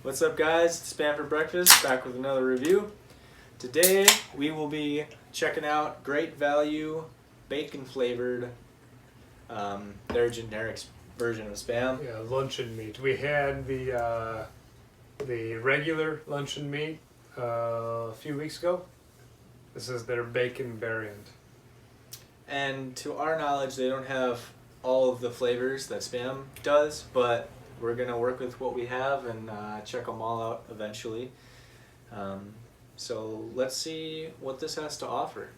What's up, guys? It's Spam for Breakfast, back with another review. Today we will be checking out Great Value bacon flavored, their generic version of Spam. Yeah, luncheon meat. We had the regular luncheon meat a few weeks ago. This is their bacon variant. And to our knowledge, they don't have all of the flavors that Spam does, but we're going to work with what we have and check them all out eventually. So let's see what this has to offer.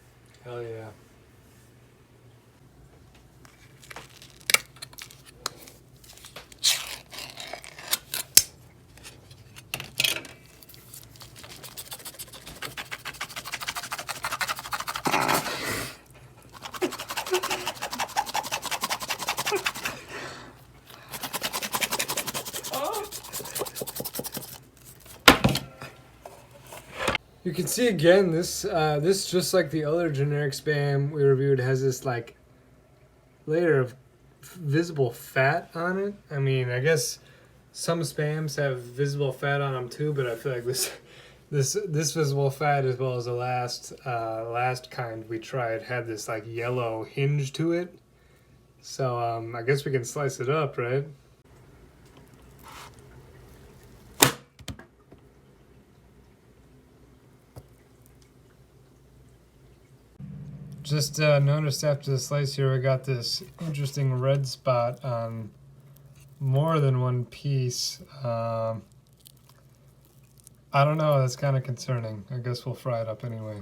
Hell yeah. You can see again, this just like the other generic Spam we reviewed has this like layer of visible fat on it. I mean, I guess some Spams have visible fat on them too, but I feel like this visible fat, as well as the last kind we tried, had this like yellow hinge to it. So I guess we can slice it up, right? Just noticed after the slice here, we got this interesting red spot on more than one piece. I don't know, that's kind of concerning. I guess we'll fry it up anyway.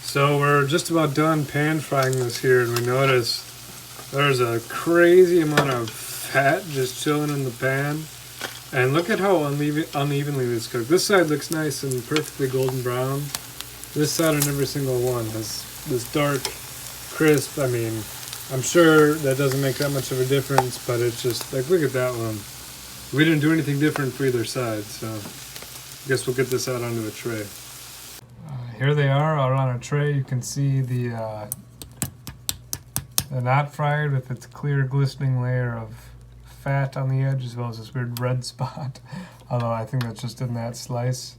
So we're just about done pan frying this here, and we notice there's a crazy amount of fat just chilling in the pan. And look at how unevenly this cooked. This side looks nice and perfectly golden brown. This side on every single one has this dark, crisp. I mean, I'm sure that doesn't make that much of a difference, but it's just like, look at that one. We didn't do anything different for either side, so I guess we'll get this out onto a tray. Here they are out on a tray. You can see the not fried with its clear glistening layer of fat on the edge, as well as this weird red spot. Although I think that's just in that slice.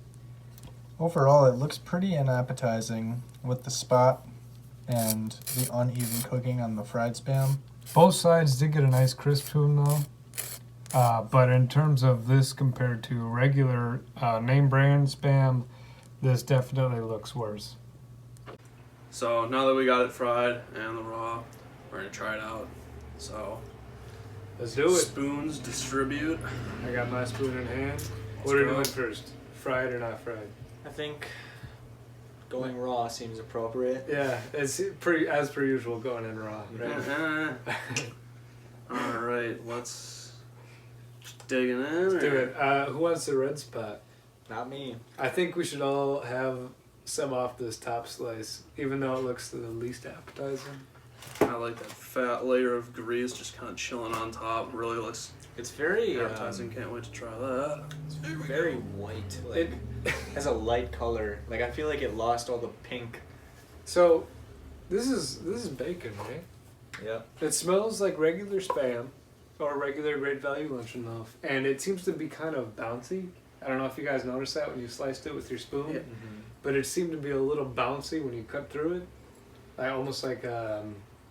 Overall, it looks pretty unappetizing with the spot and the uneven cooking on the fried Spam. Both sides did get a nice crisp to them though. But in terms of this compared to regular name brand Spam, this definitely looks worse. So now that we got it fried and the raw, we're gonna try it out. So Let's do it. spoons distribute. I got my spoon in hand. What are we doing first? Fried or not fried? I think going raw seems appropriate. Yeah, it's pretty as per usual going in raw. Right? All right, let's dig it in. Let's do it. Who wants the red spot? Not me. I think we should all have some off this top slice, even though it looks the least appetizing. I like that fat layer of grease just kind of chilling on top. Really looks It's very appetizing. Can't wait to try that. It's very white. Like it has a light color. Like I feel like it lost all the pink. So, this is bacon, right? Yeah. It smells like regular Spam, or regular Great Value luncheon loaf, and it seems to be kind of bouncy. I don't know if you guys noticed that when you sliced it with your spoon, Yeah. but it seemed to be a little bouncy when you cut through it, almost like a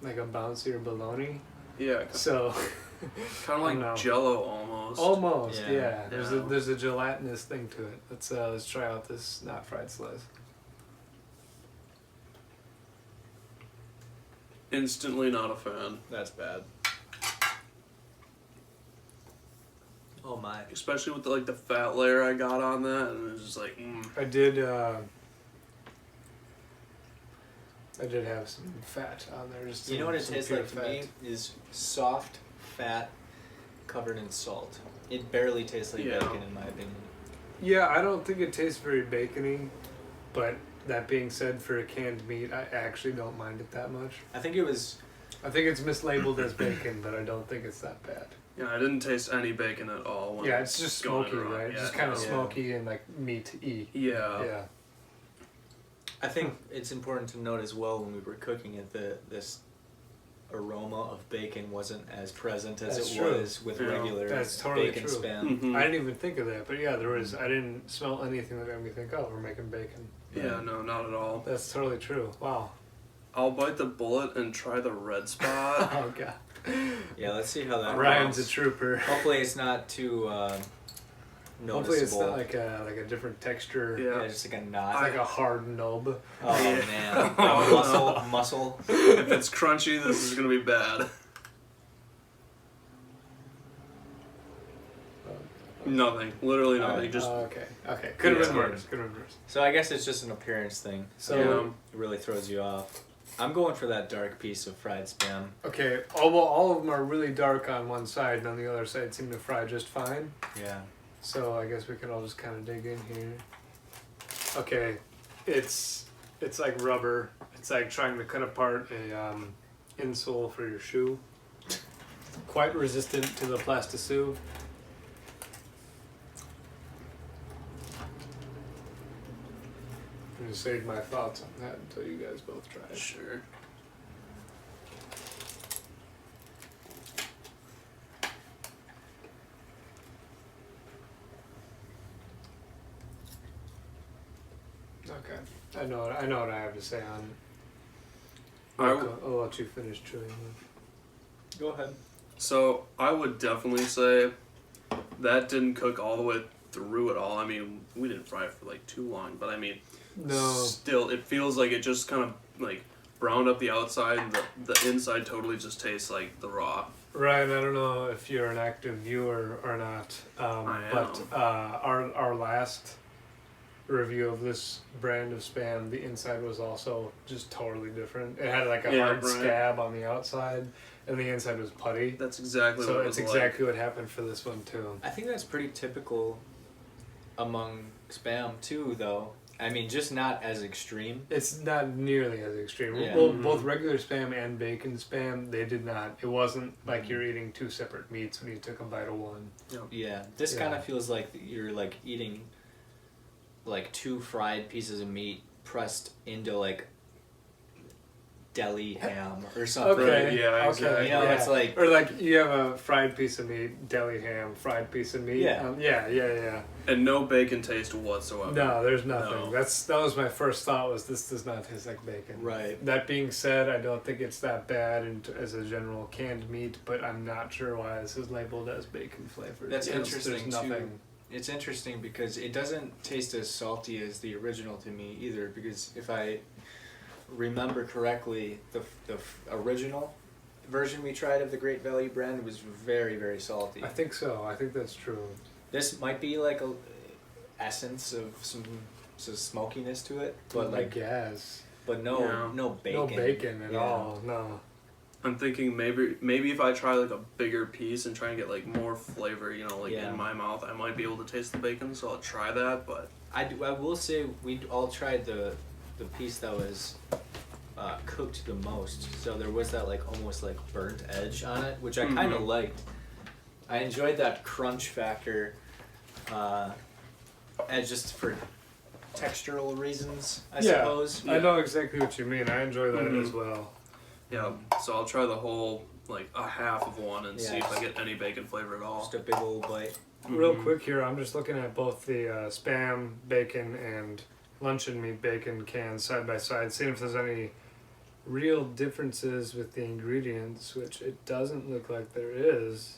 bouncier bologna. Yeah, So, kind of like Jello almost. almost, Yeah. yeah. Yeah. There's a gelatinous thing to it. Let's try out this not fried slice. Instantly not a fan. That's bad. Oh my. Especially with the fat layer I got on that, and it was just like, I did have some fat on there. Just You know what it some tastes pure like to fat. me is soft fat covered in salt. It barely tastes like Yeah. bacon in my opinion. Yeah, I don't think it tastes very bacony. But that being said, for a canned meat, I actually don't mind it that much. I think it was. I think it's mislabeled as bacon, but I don't think it's that bad. Yeah, I didn't taste any bacon at all. When Yeah, it's just going smoky, around. right? Yeah, Just kind of yeah. smoky and like meat-y. Yeah. Yeah. I think it's important to note as well when we were cooking it that this aroma of bacon wasn't as present as That's it true. was with Yeah. regular That's totally bacon true. spam. Mhm. I didn't even think of that, but yeah, there was. I didn't smell anything that made me think, oh, we're making bacon. Yeah, no, not at all. That's totally true. Wow. I'll bite the bullet and try the red spot. Oh god. Yeah, let's see how that Ryan's a goes. trooper. Hopefully it's not too noticeable. Hopefully it's not like a different texture. Yeah. Yeah, just like a knot. It's like a hard nub. Oh Yeah. man, Oh, like muscle. If it's crunchy, this is gonna be bad. Nothing. Literally nothing. Alright. Just Okay. Okay. Could have Yeah. been worse. Could have been worse. So I guess it's just an appearance thing. So Yeah. It really throws you off. I'm going for that dark piece of fried spam. okay, all of them are really dark on one side, and on the other side seem to fry just fine. Yeah. So I guess we can all just kind of dig in here. Okay, it's like rubber. It's like trying to cut apart a insole for your shoe. Quite resistant to the plasticine. I'm gonna save my thoughts on that until you guys both try it. sure. Okay, I know what I have to say on it. I'll let you finish chewing. Go ahead. So I would definitely say that didn't cook all the way through at all. I mean, we didn't fry it for like too long, but I mean, No. still, it feels like it just kind of like browned up the outside, and the inside totally just tastes like the raw. Ryan, I don't know if you're an active viewer or not, I but am. our last review of this brand of spam, the inside was also just totally different. It had like a Yeah, hard right. scab on the outside, and the inside was putty. That's exactly So what it it's was exactly what happened for this one too. I think that's pretty typical among spam too, though. I mean, just not as extreme. It's not nearly as extreme. Yeah. Well, Mhm. both regular spam and bacon spam, they did not. It wasn't like you're eating two separate meats when you took a bite of one. Yeah, this Yeah. kind of feels like you're like eating like two fried pieces of meat pressed into like deli ham or something. Okay. Yeah, okay. exactly. You know, yeah. it's like Or like you have a fried piece of meat, deli ham, fried piece of meat. Yeah. Yeah. And no bacon taste whatsoever. No, there's nothing. No. That was my first thought. Was this does not taste like bacon. right. That being said, I don't think it's that bad as a general canned meat, but I'm not sure why this is labeled as bacon flavored. That's There's interesting, nothing. too. It's interesting because it doesn't taste as salty as the original to me either. Because if I remember correctly, the original version we tried of the Great Value brand was very, very salty. I think so. I think that's true. This might be like a essence of some smokiness to it, but I like, guess but no bacon. no bacon at Yeah. all. No. I'm thinking maybe if I try like a bigger piece and try and get like more flavor, you know, like Yeah. in my mouth, I might be able to taste the bacon. So I'll try that. But I will say we all tried the piece that was cooked the most. So there was that like almost like burnt edge on it, which I kind of Mhm. liked. I enjoyed that crunch factor, and just for textural reasons, I Yeah. suppose. I know exactly what you mean. I enjoy that Mhm. as well. yeah, so I'll try the whole like a half of one and see Yeah. if I get any bacon flavor at all. Just a big old bite. Real Mhm. quick here, I'm just looking at both the spam bacon and luncheon meat bacon cans side by side, seeing if there's any real differences with the ingredients, which it doesn't look like there is.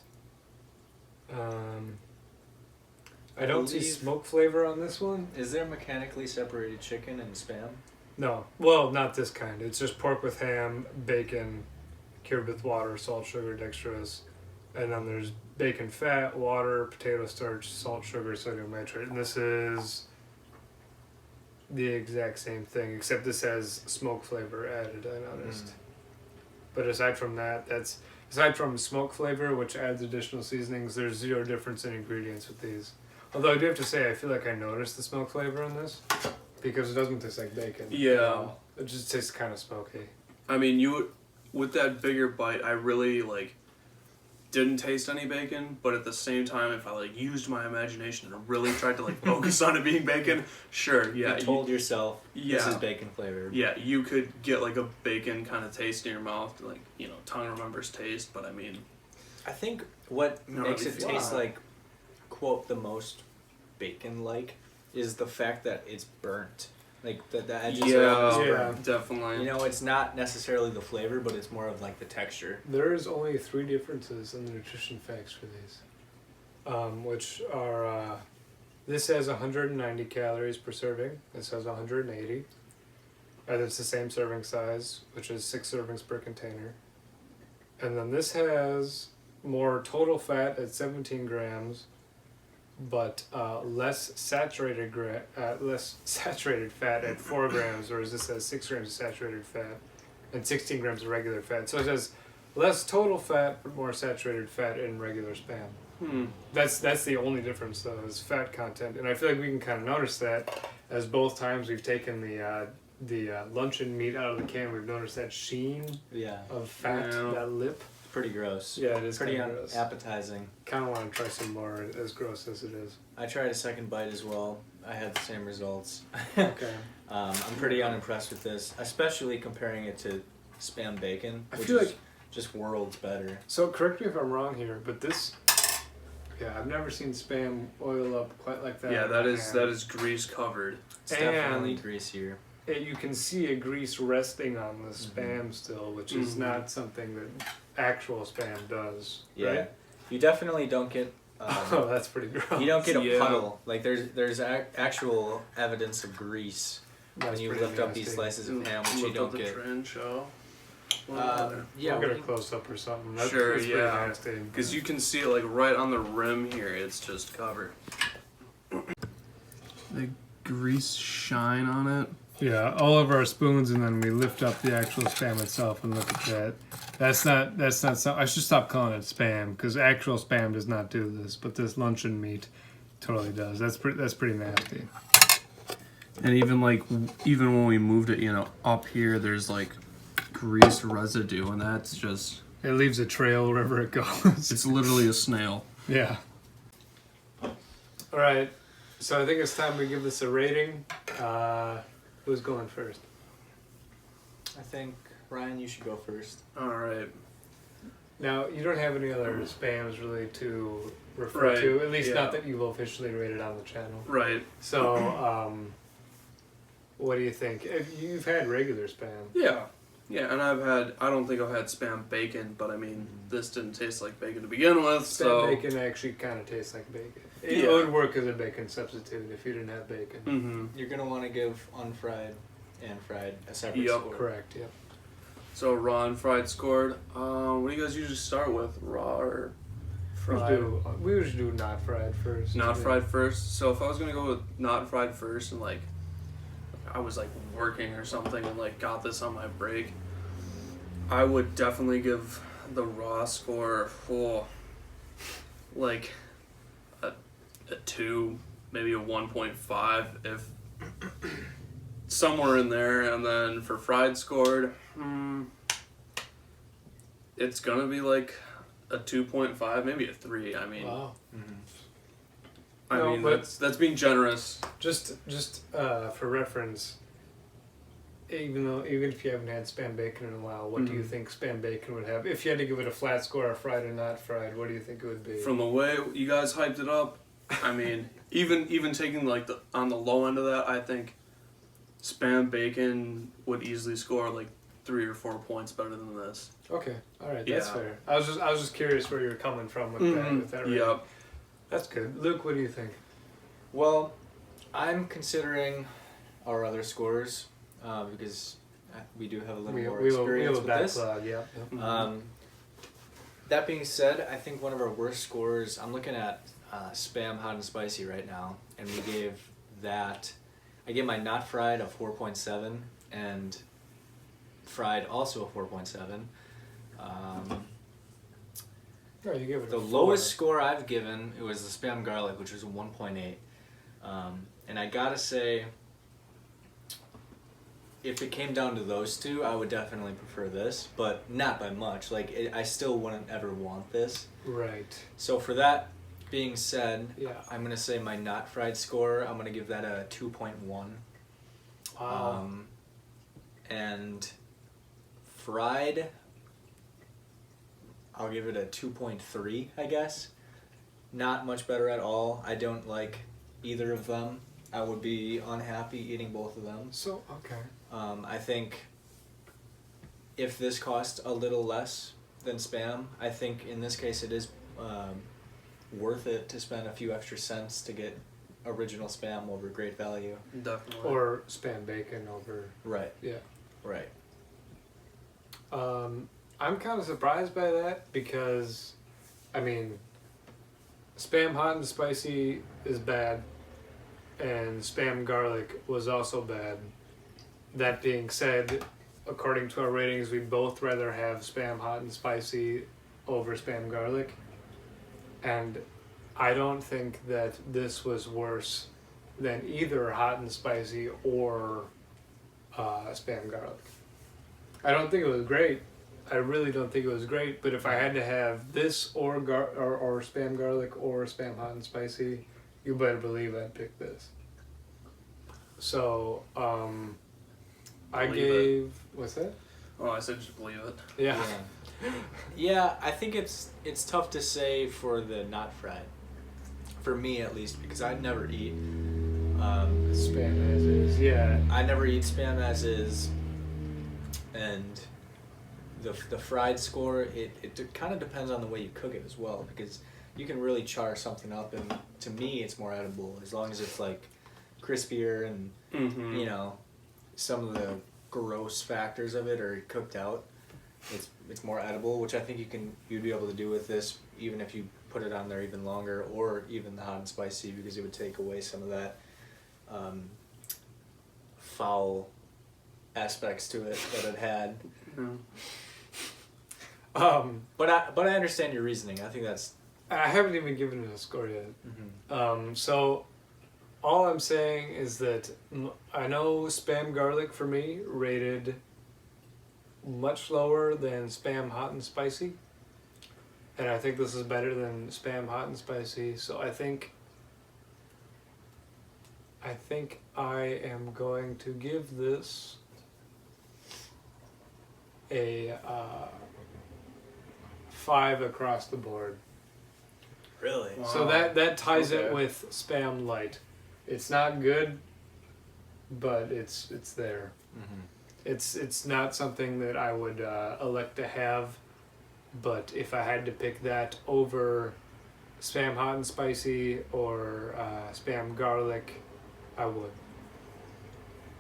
I don't see believe- smoke flavor on this one. Is there mechanically separated chicken and spam? No, well, not this kind. It's just pork with ham, bacon, cured with water, salt, sugar, dextrose, and then there's bacon fat, water, potato starch, salt, sugar, sodium nitrate, and this is the exact same thing, except this has smoke flavor added. I noticed. But aside from that, aside from smoke flavor, which adds additional seasonings, there's zero difference in ingredients with these. Although I do have to say, I feel like I noticed the smoke flavor in this. because it doesn't taste like bacon. Yeah. It just tastes kind of smoky. I mean, with that bigger bite, I really like didn't taste any bacon, but at the same time, if I like used my imagination and really tried to like focus on it being bacon, sure, yeah. You told yourself this Yeah. is bacon flavored. Yeah, you could get like a bacon kind of taste in your mouth, like, you know, tongue remembers taste, but I mean, I think what No, makes really it taste feel- like, quote, the most bacon-like is the fact that it's burnt. Like, the edges are yeah, always Yeah. burnt. definitely. You know, it's not necessarily the flavor, but it's more of like the texture. There is only 3 differences in the nutrition facts for these, which are this has 190 calories per serving. This has 180. And it's the same serving size, which is 6 servings per container. And then this has more total fat at 17 grams, but less saturated fat at 4 grams, whereas this has 6 grams of saturated fat and 16 grams of regular fat. So it has less total fat, but more saturated fat in regular Spam. That's the only difference, though, is fat content. And I feel like we can kind of notice that as both times we've taken the luncheon meat out of the can, we've noticed that sheen Yeah. of fat, Yeah. that lip. Pretty gross. Yeah, it is Pretty kind of gross. appetizing. Kind of want to try some more, as gross as it is. I tried a second bite as well. I had the same results. Okay. I'm pretty unimpressed with this, especially comparing it to Spam bacon, I which feel is like- just worlds better. So correct me if I'm wrong here, but this, yeah, I've never seen Spam oil up quite like that. Yeah, in that my is hand. grease covered. It's definitely And- greasier. You can see a grease resting on the Spam still, which is Mhm. not something that actual Spam does. Yeah. Right? You definitely don't get. Oh, that's pretty gross. You don't get a Yeah. puddle. Like there's actual evidence of grease That's when you pretty lift up these nasty. slices of ham, which you Look don't up the get. trend show. Yeah, We'll get a we- close up or something. That's, Sure, that's pretty yeah. nasty. Because you can see it like right on the rim here, it's just covered. The grease shine on it. Yeah, all of our spoons, and then we lift up the actual Spam itself and look at that. That's not. So I should stop calling it Spam because actual Spam does not do this, but this luncheon meat totally does. That's pretty nasty. And even when we moved it, you know, up here, there's like grease residue, and that's just, It leaves a trail wherever it goes. it's literally a snail. Yeah. All right, so I think it's time we give this a rating. Who's going first? I think Ryan, you should go first. All right. Now, you don't have any other Spams really to refer Right, to, at least yeah. not that you've officially rated on the channel. Right. So, what do you think? You've had regular Spam. Yeah. Yeah, and I don't think I've had Spam bacon, but I mean, this didn't taste like bacon to begin with, Spam so. bacon actually kind of tastes like bacon. It Yeah. would work as a bacon substitute if you didn't have bacon. Mm-hmm. You're gonna want to give unfried and fried a separate Yep. score. Correct, yep. So raw and fried scored. What do you guys usually start with? Raw or fried? We usually do not fried first. Not Yeah. fried first. So if I was gonna go with not fried first, and like I was like working or something and like got this on my break, I would definitely give the raw score like a 2, maybe a 1.5, if somewhere in there. And then for fried scored, it's gonna be like a 2.5, maybe a 3. I mean, Wow. I No, mean but- that's being generous. Just for reference, even if you haven't had Spam bacon in a while, what do you Mhm. think Spam bacon would have? If you had to give it a flat score of fried or not fried, what do you think it would be? From the way you guys hyped it up, I mean, even taking like on the low end of that, I think Spam bacon would easily score like 3 or 4 points better than this. Okay, all right, that's Yeah. fair. I was just curious where you're coming from with that. Rating. Yep. That's good. Luke, what do you think? Well, I'm considering our other scores because we do have a little more we experience have a with this. backlog, yeah. That being said, I think one of our worst scores, I'm looking at Spam Hot and Spicy right now, and we gave that, I gave my not fried a 4.7, and fried also a 4.7. No, you give it The a 4. lowest score I've given, it was the Spam Garlic, which was a 1.8. And I gotta say, if it came down to those two, I would definitely prefer this, but not by much. Like, I still wouldn't ever want this. Right. So for that being said, Yeah. I'm gonna say my not fried score. I'm gonna give that a 2.1. Wow. And fried, I'll give it a 2.3, I guess. Not much better at all. I don't like either of them. I would be unhappy eating both of them. So, okay. I think if this cost a little less than Spam, I think in this case it is worth it to spend a few extra cents to get original Spam over Great Value. Definitely. Or Spam bacon over. Right. Yeah. Right. I'm kind of surprised by that because, I mean, Spam hot and spicy is bad, and Spam garlic was also bad. That being said, according to our ratings, we'd both rather have Spam hot and spicy over Spam garlic. And I don't think that this was worse than either hot and spicy or Spam garlic. I don't think it was great. I really don't think it was great. But if I had to have this or Spam garlic or Spam hot and spicy, you better believe I'd pick this. So I Believe gave what's that? Oh, I said just believe it. Yeah. Yeah, I think it's tough to say for the not fried. For me at least, because I never eat Spam as is. Yeah. I never eat Spam as is, and the fried score, it kind of depends on the way you cook it as well, because you can really char something up, and to me it's more edible as long as it's like crispier and you know, some of the gross factors of it are cooked out. It's more edible, which I think you'd be able to do with this even if you put it on there even longer, or even the hot and spicy, because it would take away some of that foul aspects to it that it had. But I understand your reasoning. I think that's. I haven't even given it a score yet. So all I'm saying is that I know Spam garlic for me rated much lower than Spam hot and spicy, and I think this is better than Spam hot and spicy. So I think I am going to give this a 5 across the board. Really? Wow. So that ties Okay. it with Spam light. It's not good, but it's there. It's not something that I would elect to have, but if I had to pick that over Spam hot and spicy or Spam garlic, I would.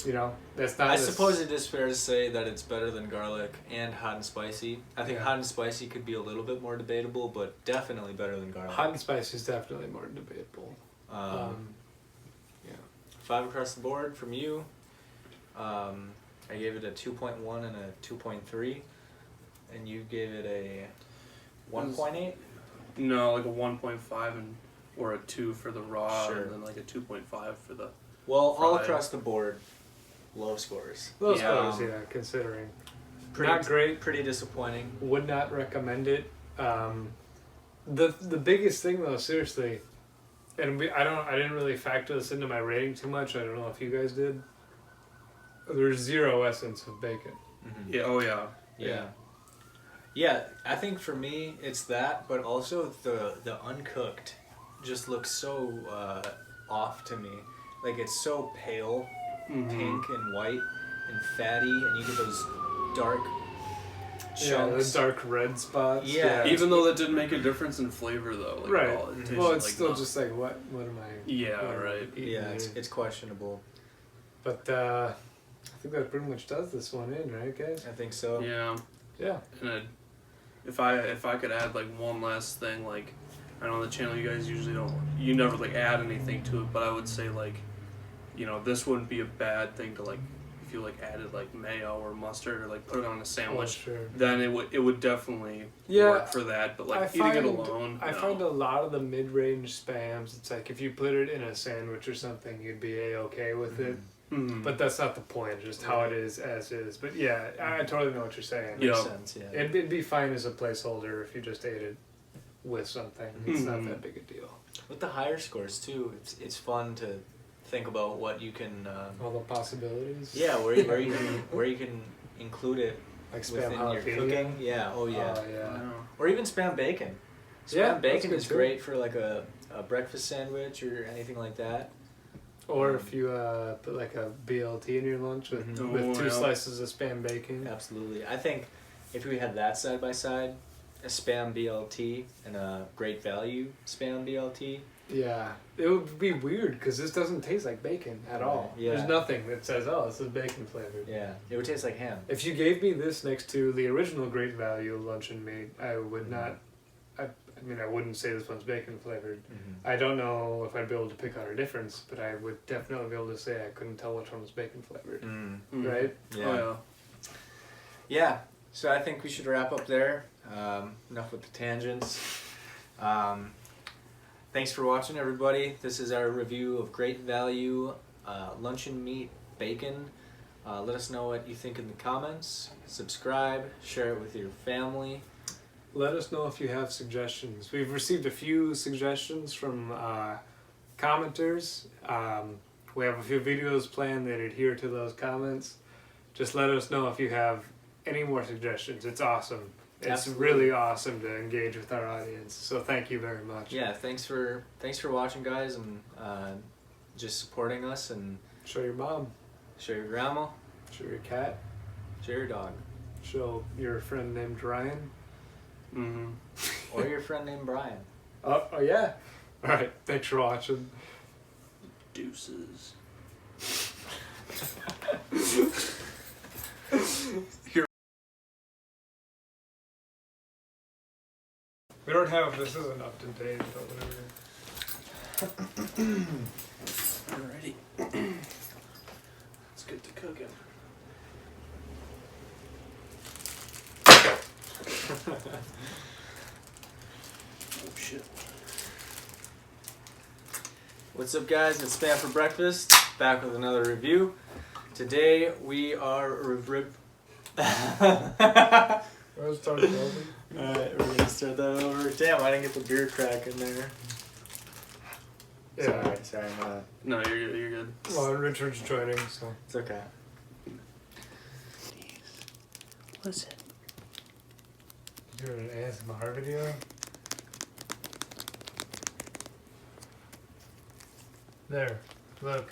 You know, that's not. I suppose it is fair to say that it's better than garlic and hot and spicy. I think Yeah. hot and spicy could be a little bit more debatable, but definitely better than garlic. Hot and spicy is definitely more debatable. Yeah. 5 across the board from you. I gave it a 2.1 and a 2.3, and you gave it a 1.8. No, like a 1.5 or a 2 for the raw, Sure. and then like a 2.5 for the. Well, all Fried. across the board, low scores. Those Yeah. scores, yeah, considering. Pretty, Not great. Pretty disappointing. Would not recommend it. The biggest thing though, seriously, and I didn't really factor this into my rating too much. I don't know if you guys did. There's 0 essence of bacon. Yeah. Oh yeah. Yeah. Yeah, I think for me it's that, but also the uncooked just looks so off to me. Like it's so pale, pink and white and fatty, and you get those dark chunks. Yeah, the dark red spots. Yeah. Even though that didn't make a difference in flavor, though. Like, Right. at all. It tasted Well, it's like still nothing. just like what am I? Yeah. what am I Right. eating Yeah, here? it's questionable. But I think that pretty much does this one in, right, guys? I think so. Yeah. Yeah. And if I could add like one last thing, like I know on the channel you guys usually you never like add anything to it, but I would say like, you know, this wouldn't be a bad thing to like if you like added like mayo or mustard or like put it on a Oh, sandwich. sure. Then it would definitely Yeah, work for that. But like eating it alone, I no. find a lot of the mid-range spams. It's like if you put it in a sandwich or something, you'd be a-okay with it. But that's not the point, just how it is as is. But yeah, I totally know what you're saying. Yeah. Makes sense, yeah. It'd be fine as a placeholder if you just ate it with something. It's not that big a deal. With the higher scores too, it's fun to think about what you can. All the possibilities. Yeah, where you can include it Like spam within your jalapeno. cooking. Yeah. Oh yeah. Oh yeah. Or even spam bacon. Spam Yeah, that's bacon good is too. great for like a breakfast sandwich or anything like that. Or if you put like a BLT in your lunch with, Mhm. with Oh, 2 yeah. slices of spam bacon. Absolutely. I think if we had that side by side, a spam BLT and a great value spam BLT. Yeah, it would be weird because this doesn't taste like bacon at all. Yeah. There's nothing that says, "Oh, this is bacon flavored." Yeah, it would taste like ham. If you gave me this next to the original Great Value luncheon meat, I would not. I mean, I wouldn't say this one's bacon flavored. I don't know if I'd be able to pick out a difference, but I would definitely be able to say I couldn't tell which one was bacon flavored. Right? Yeah. Oh, yeah. Yeah, so I think we should wrap up there. Enough with the tangents. Thanks for watching, everybody. This is our review of Great Value luncheon meat bacon. Let us know what you think in the comments. Subscribe, share it with your family. Let us know if you have suggestions. We've received a few suggestions from commenters. We have a few videos planned that adhere to those comments. Just let us know if you have any more suggestions. It's awesome. It's Absolutely. really awesome to engage with our audience. So thank you very much. Yeah, thanks for watching, guys, and just supporting us, and Show your mom. show your grandma, Show your cat. show your dog, Show your friend named Ryan. or your friend named Brian. Oh yeah. All right. Thanks for watching. Deuces. We don't have. This isn't up to date, but whatever. Alrighty. Let's get to cooking. Oh shit. What's up, guys? It's Spam for Breakfast, back with another review. Today we are Let's start over. Alright, we're gonna start that over. Damn, I didn't get the beer crack in there. Yeah. Sorry, No, you're good. You're good. Well, Richard's joining, so. it's okay. Listen. Doing an ASMR video? There. Look.